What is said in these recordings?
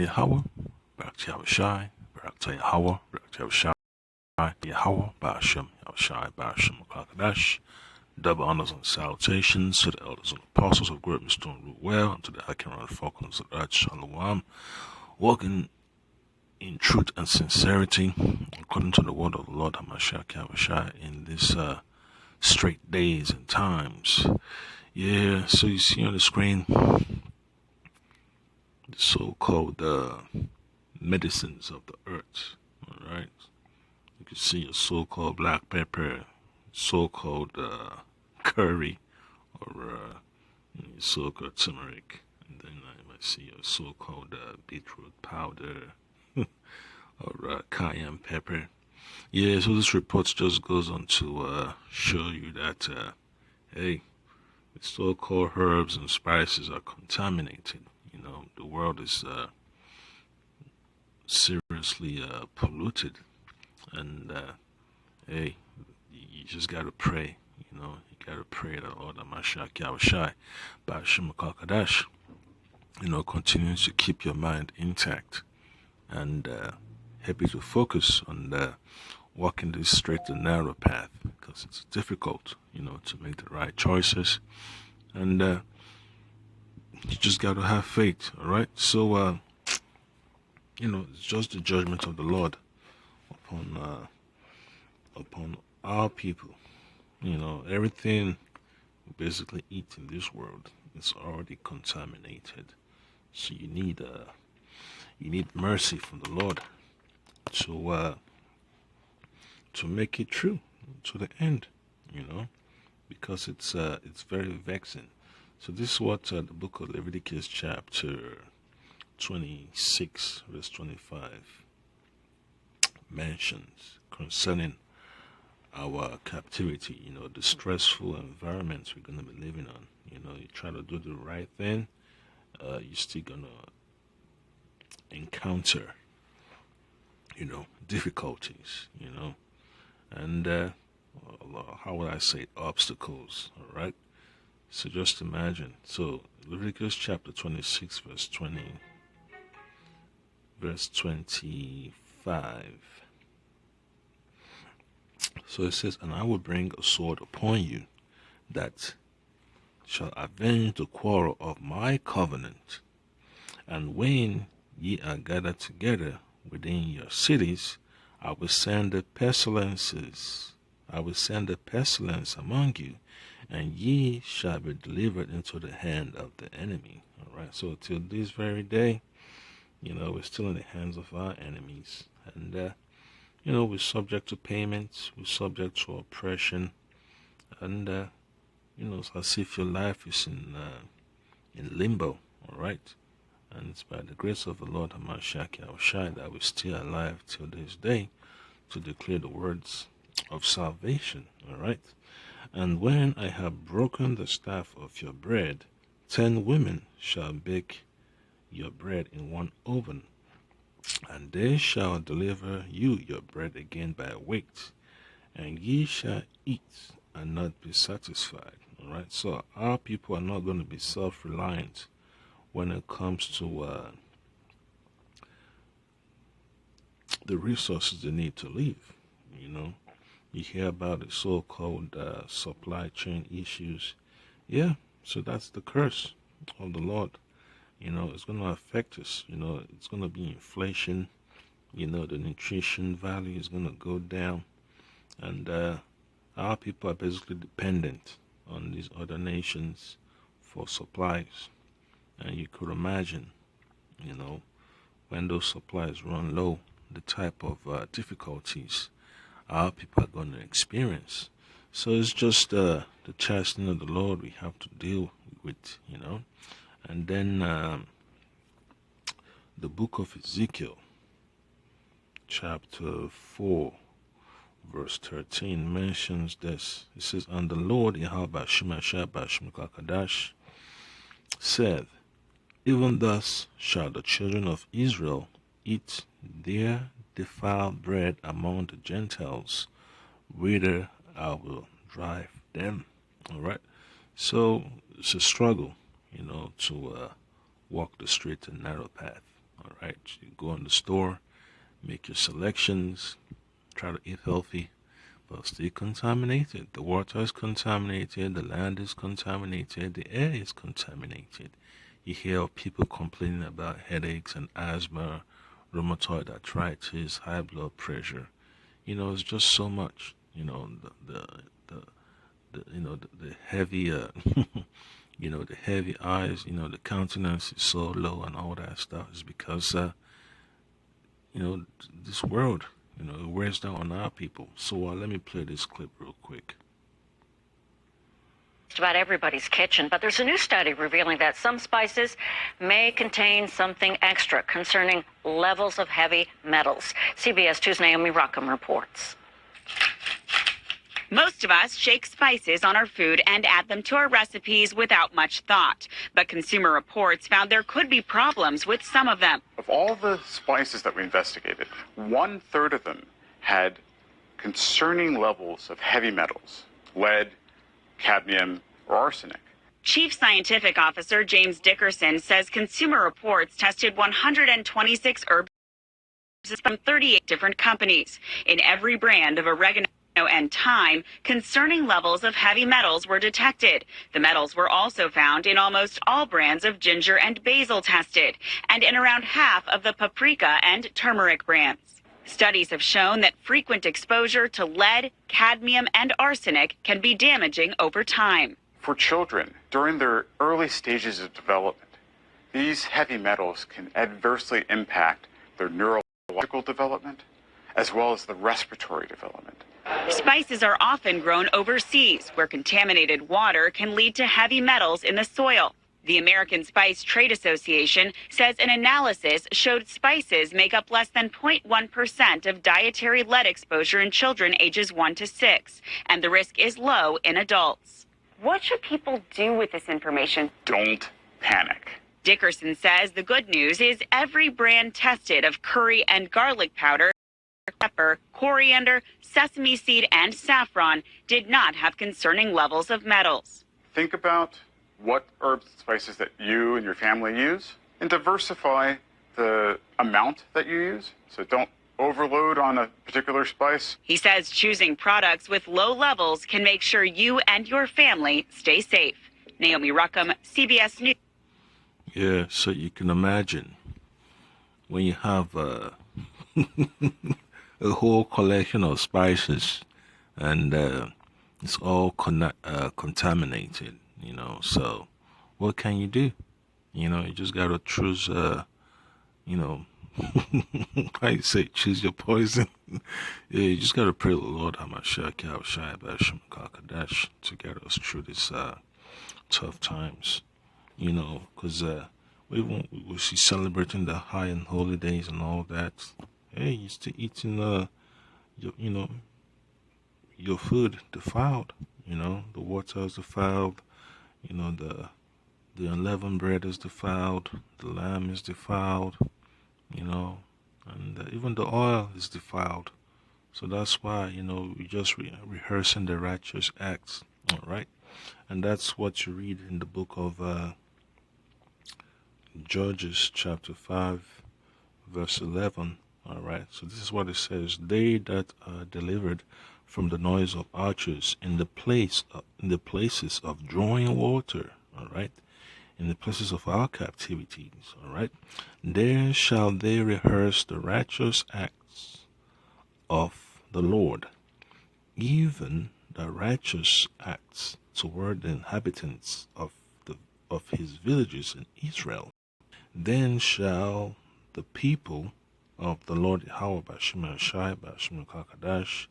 Yahweh, Barak to Yahushai, Barak to Yahweh, Barak to Yahushai, Yahweh, Ba'ashem, Yahushai, Ba'ashem, Kakadash. Double honors and salutations to the elders and apostles of great Stone Root Well, and to the Acheron Falcons of Earth, Shalom, walking in truth and sincerity, according to the word of the Lord Hamashiach Yahushai in these straight days and times. Yeah, so you see on the screen the so-called medicines of the earth, all right? You can see a so-called black pepper, so-called curry, or so-called turmeric, and then I might see a so-called beetroot powder, or cayenne pepper. Yeah, so this report just goes on to show you that, hey, the so-called herbs and spices are contaminated. You know, the world is seriously polluted, and hey, you just gotta pray. You know, you gotta pray that Lord Amashak Yahushai, Ba'ashim Kakadash, continues to keep your mind intact and help you to focus on walking this straight and narrow path, because it's difficult, to make the right choices, and you just got to have faith. All right, so it's just the judgment of the Lord upon our people. Everything we basically eat in this world is already contaminated, so you need mercy from the Lord to make it true to the end, because it's very vexing. So this is what the book of Leviticus chapter 26 verse 25 mentions concerning our captivity, the stressful environments we're going to be living on. You try to do the right thing, you're still going to encounter, difficulties, and how would I say, obstacles, all right? So just imagine. So Leviticus chapter 26 verse 25. So it says, "And I will bring a sword upon you that shall avenge the quarrel of my covenant. And when ye are gathered together within your cities, I will send the pestilences. I will send a pestilence among you, and ye shall be delivered into the hand of the enemy." All right. So till this very day, we're still in the hands of our enemies, and we're subject to payments, we're subject to oppression, and it's as if your life is in limbo. All right. And it's by the grace of the Lord Hamashiach Yahushai that we're still alive till this day to declare the words of salvation. All right. "And when I have broken the staff of your bread, 10 women shall bake your bread in one oven, and they shall deliver you your bread again by weight, and ye shall eat and not be satisfied." All right. So our people are not going to be self-reliant when it comes to the resources they need to live. You hear about the so-called supply chain issues. Yeah, so that's the curse of the Lord. It's going to affect us. It's going to be inflation. The nutrition value is going to go down, and our people are basically dependent on these other nations for supplies. And you could imagine, when those supplies run low, the type of difficulties our people are going to experience. So it's just the chastening of the Lord we have to deal with, And then the book of Ezekiel, chapter 4, verse 13 mentions this. It says, "And the Lord Yahweh Ba'ashim Kakadash said, Even thus shall the children of Israel eat their defiled bread among the Gentiles, whither I will drive them." All right. So it's a struggle, to walk the straight and narrow path. All right, you go in the store, make your selections, try to eat healthy, but still contaminated. The water is contaminated, the land is contaminated, the air is contaminated. You hear people complaining about headaches and asthma, rheumatoid arthritis, high blood pressure. It's just so much. The heavy, the heavy eyes. The countenance is so low and all that stuff is because, this world, it wears down on our people. So let me play this clip real quick. Just about everybody's kitchen, but there's a new study revealing that some spices may contain something extra concerning levels of heavy metals. CBS 2's Naomi Ruckham reports. Most of us shake spices on our food and add them to our recipes without much thought. But Consumer Reports found there could be problems with some of them. Of all the spices that we investigated, 1/3 of them had concerning levels of heavy metals, lead, cadmium, or arsenic. Chief Scientific Officer James Dickerson says Consumer Reports tested 126 herbs from 38 different companies. In every brand of oregano and thyme, concerning levels of heavy metals were detected. The metals were also found in almost all brands of ginger and basil tested, and in around half of the paprika and turmeric brands. Studies have shown that frequent exposure to lead, cadmium, and arsenic can be damaging over time. For children, during their early stages of development, these heavy metals can adversely impact their neurological development as well as the respiratory development. Spices are often grown overseas, where contaminated water can lead to heavy metals in the soil. The American Spice Trade Association says an analysis showed spices make up less than 0.1% of dietary lead exposure in children ages 1 to 6, and the risk is low in adults. What should people do with this information? Don't panic. Dickerson says the good news is every brand tested of curry and garlic powder, pepper, coriander, sesame seed, and saffron did not have concerning levels of metals. Think about what herbs and spices that you and your family use and diversify the amount that you use. So don't overload on a particular spice. He says choosing products with low levels can make sure you and your family stay safe. Naomi Ruckham, CBS News. Yeah, so you can imagine when you have a whole collection of spices and it's all contaminated, so what can you do? You just gotta choose, how you say, choose your poison. Yeah, you just gotta pray to the Lord to get us through this tough times, because we'll see celebrating the high and holy days and all that. Hey, you're still eating your food defiled, the water is defiled, the unleavened bread is defiled, the lamb is defiled, and even the oil is defiled. So that's why, we just rehearsing the righteous acts, all right? And that's what you read in the book of Judges chapter 5, verse 11, all right? So this is what it says: they that are delivered from the noise of archers in the places of drawing water, all right, in the places of our captivities, all right, there shall they rehearse the righteous acts of the Lord, even the righteous acts toward the inhabitants of his villages in Israel. Then shall the people of the Lord Yahweh Bashim Shai Bashim Kakadash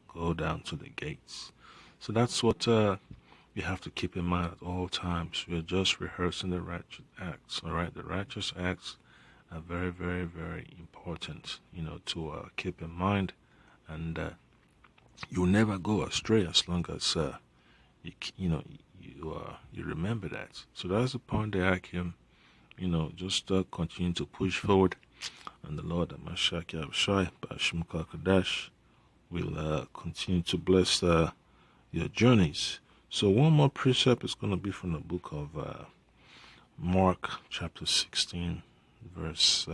go down to the gates. So that's what you have to keep in mind at all times. We're just rehearsing the righteous acts, all right? The righteous acts are very, very, very important, to keep in mind, and you'll never go astray as long as you remember that. So that's the point that I can, just continue to push forward, and the Lord Amashaki Abshai Bashim Kakadash will continue to bless your journeys. So one more precept is going to be from the book of Mark chapter 16, verse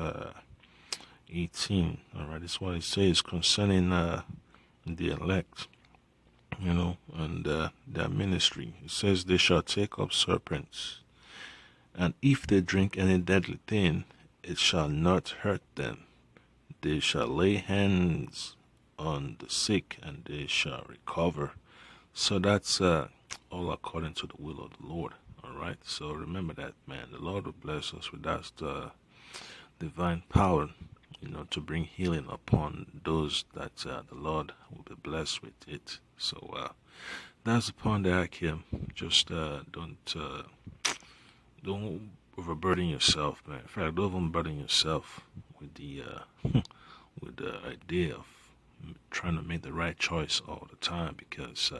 18. All right, this is what it says concerning the elect, and their ministry. It says, they shall take up serpents, and if they drink any deadly thing, it shall not hurt them. They shall lay hands on the sick, and they shall recover. So that's all according to the will of the Lord. All right. So remember that, man. The Lord will bless us with that divine power, to bring healing upon those that the Lord will be blessed with it. So that's upon the Akim. Just don't overburden yourself, man. In fact, don't overburden yourself with the with the idea of trying to make the right choice all the time, because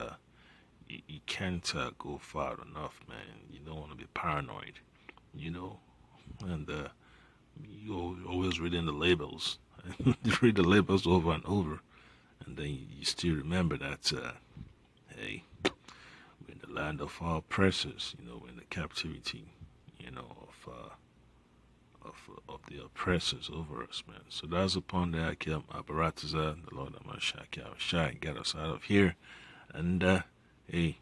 you can't go far enough, man. You don't want to be paranoid, and you always reading the labels. You read the labels over and over, and then you still remember that, hey, we're in the land of our oppressors, we're in the captivity, of the oppressors over us, man. So that's upon the Akim Abarataza, the Lord Amashaka Shai, get us out of here. And hey,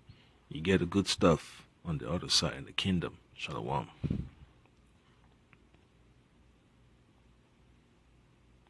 you get the good stuff on the other side in the kingdom. Shalom.